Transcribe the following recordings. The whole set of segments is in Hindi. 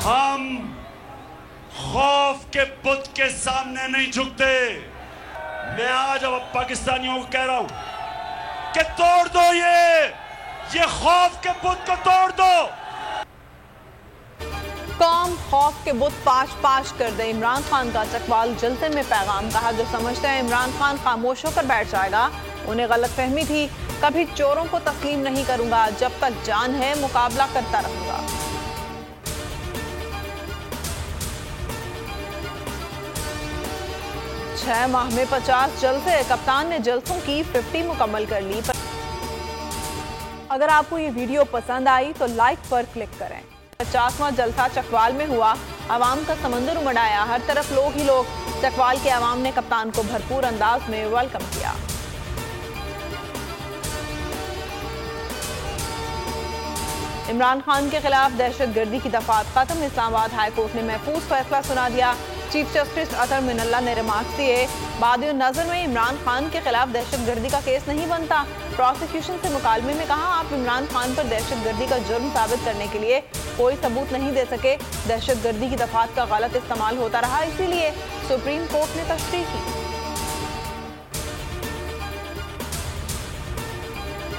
हम खौफ के बुत के सामने नहीं झुकते। मैं आज अब पाकिस्तानियों को कह रहा हूं कि तोड़ दो ये खौफ के बुत को तोड़ दो। कौम खौफ के बुत पाश कर दे, इमरान खान का चकवाल जलसे में पैगाम। कहा जो समझते हैं इमरान खान खामोश होकर बैठ जाएगा उन्हें गलतफहमी थी। कभी चोरों को तस्लीम नहीं करूंगा, जब तक जान है मुकाबला करता रहूंगा। छह माह में 50 जलसे, कप्तान ने जलसों की 50 मुकम्मल कर ली। अगर आपको ये वीडियो पसंद आई तो लाइक पर क्लिक करें। 50वां जलसा चकवाल में हुआ, अवाम का समंदर उमड़ आया। हर तरफ लोग ही लोग। चकवाल के अवाम ने कप्तान को भरपूर अंदाज में वेलकम किया। इमरान खान के खिलाफ दहशतगर्दी की दफात खत्म। इस्लामाबाद हाई कोर्ट ने महफूज फैसला सुना दिया। चीफ जस्टिस अतर मिनल्ला ने रिमार्क्स दिए। बादियों नजर में इमरान खान के खिलाफ दहशतगर्दी का केस नहीं बनता। प्रोसिक्यूशन से मुकालमे में कहा आप इमरान खान पर दहशतगर्दी का जुर्म साबित करने के लिए कोई सबूत नहीं दे सके। दहशतगर्दी की दफात का गलत इस्तेमाल होता रहा, इसीलिए सुप्रीम कोर्ट ने तशरीह की।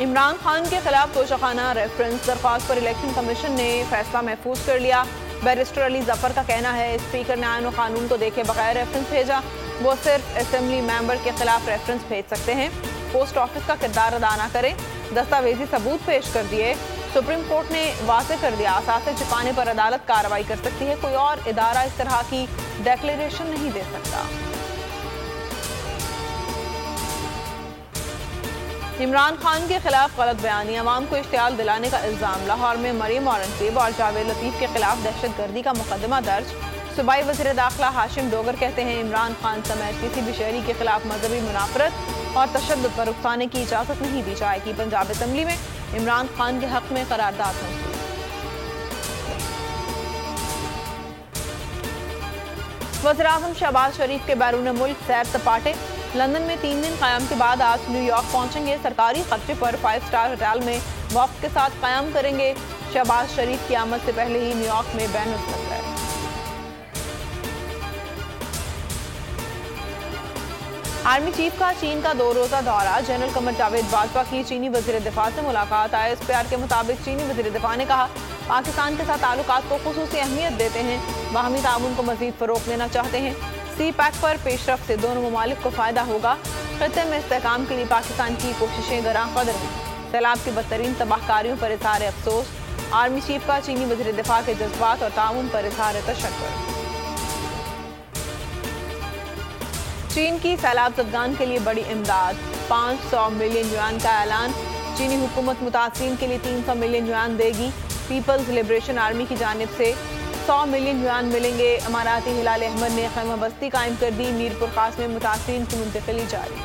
इमरान खान के खिलाफ तोशाखाना रेफरेंस दरख्वास्त पर इलेक्शन कमीशन ने फैसला महफूज कर लिया। बैरिस्टर अली जफर का कहना है स्पीकर ने आईन और कानून को देखे बगैर रेफरेंस भेजा। वो सिर्फ असेंबली मेंबर के खिलाफ रेफरेंस भेज सकते हैं। पोस्ट ऑफिस का किरदार अदा न करें। दस्तावेजी सबूत पेश कर दिए। सुप्रीम कोर्ट ने वाज़ेह कर दिया असासे छिपाने पर अदालत कार्रवाई कर सकती है। कोई और इदारा इस तरह की डिक्लेरेशन नहीं दे सकता। इमरान खान के खिलाफ गलत बयानी, अवाम को इश्तियाल दिलाने का इल्जाम। लाहौर में मरीम औरंगजेब और जावेद लतीफ के खिलाफ दहशतगर्दी का मुकदमा दर्ज। सूबाई वज़ीर दाखिला हाशिम डोगर कहते हैं इमरान खान समेत किसी भी शहरी के खिलाफ मजहबी मुनाफरत और तशद्दुद पर उकसाने की इजाज़त नहीं दी जाएगी। पंजाब असम्बली में इमरान खान के हक में करारदाद मंजूर। वज़ीर आज़म शहबाज शरीफ के बैरून मुल्क सैर सपाटे। लंदन में 3 दिन क़याम के बाद आज न्यूयॉर्क पहुंचेंगे। सरकारी खर्चे पर 5 स्टार होटल में वक्त के साथ क़याम करेंगे। शहबाज शरीफ की आमद से पहले ही न्यूयॉर्क में बैनर लग गए। आर्मी चीफ का चीन का 2 रोज़ा दौरा। जनरल कमर जावेद बाजवा की चीनी वज़ीर दिफा से मुलाकात। ISPR के मुताबिक चीनी वज़ीर दिफा ने कहा पाकिस्तान के साथ ताल्लुकात को खुसूसी अहमियत देते हैं, बाहमी ताउन को मज़ीद फ़रोग़ देना चाहते हैं। सी पैक पर पेशरफ से दोनों ममालिक को फ़ायदा होगा। खित्ते में इस्तेहकाम के लिए पाकिस्तान की कोशिशें गरां कदर हैं। सैलाब की बदतरीन तबाहकारियों पर इज़हार अफसोस। आर्मी चीफ का चीनी वज़ीर दिफा के जज्बात और ताउन पर इज़हार तशक्कुर। चीन की सैलाब ज़दगान के लिए बड़ी इमदाद। 500 मिलियन युआन का ऐलान। चीनी हुकूमत मुतासिरीन के लिए 300 मिलियन युआन देगी। पीपल्स लिबरेशन आर्मी की जानिब से 100 मिलियन युआन मिलेंगे। अमाराती हिलाल अहमद ने खैमा बस्ती कायम कर दी। मीरपुर खास में मुतासिरीन की मुंतकिली जारी।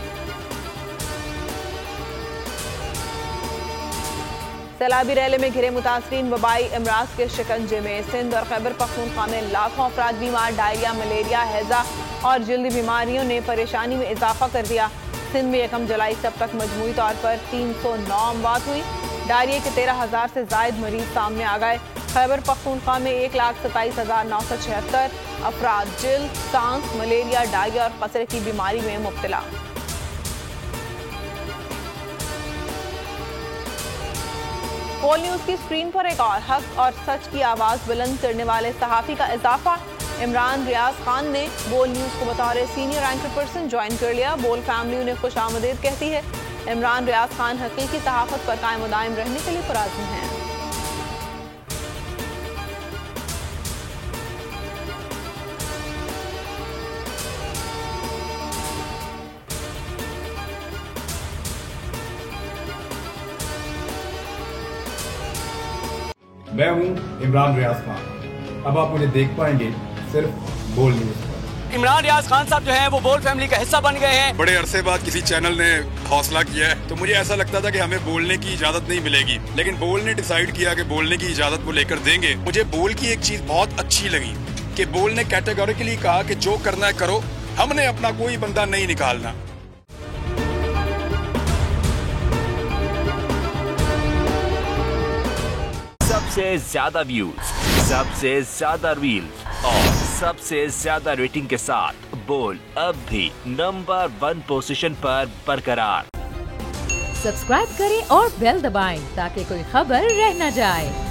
सैलाबी रैले में घिरे मुतासिरीन वबाई अमराज के शिकंजे में। सिंध और खैबर पख्तूनख्वा में लाखों अफराद बीमार। डायरिया, मलेरिया, हैजा और जल्दी बीमारियों ने परेशानी में इजाफा कर दिया। सिंध में 1 जुलाई से अब तक मजमूई तौर पर 309 अमवात हुई। डायरिया के 13,000 से जायद मरीज सामने आ गए। खैबर पख्तूनख्वा में 1,27,976 अफराद जल्द, सांस, मलेरिया, डायरिया और खसरे की बीमारी में मुब्तला। पोल न्यूज की स्क्रीन पर एक और हक और सच की आवाज बुलंद करने वाले सहाफी का इजाफा। इमरान रियाज खान ने बोल न्यूज को बतौर सीनियर एंकर पर्सन ज्वाइन कर लिया। बोल फैमिली उन्हें खुश आमदीद कहती है। इमरान रियाज खान हकीकी सहाफत पर कायम व दायम रहने के लिए पुराज़िम हैं। मैं हूं इमरान रियाज खान। अब आप मुझे देख पाएंगे सिर्फ बोल न्यूज पर। इमरान रियाज खान साहब जो हैं वो बोल फैमिली का हिस्सा बन गए हैं। बड़े अरसे बाद किसी चैनल ने हौसला किया है, तो मुझे ऐसा लगता था कि हमें बोलने की इजाजत नहीं मिलेगी, लेकिन बोल ने डिसाइड किया कि बोलने की इजाजत वो लेकर देंगे। मुझे बोल की एक चीज बहुत अच्छी लगी कि बोल ने कैटेगोरिकली कहा कि जो करना है करो, हमने अपना कोई बंदा नहीं निकालना। सबसे ज्यादा व्यूज, सबसे ज्यादा रील्स और सबसे ज्यादा रेटिंग के साथ बोल अब भी नंबर 1 पोजीशन पर बरकरार। सब्सक्राइब करें और बेल दबाएं ताकि कोई खबर रह न जाए।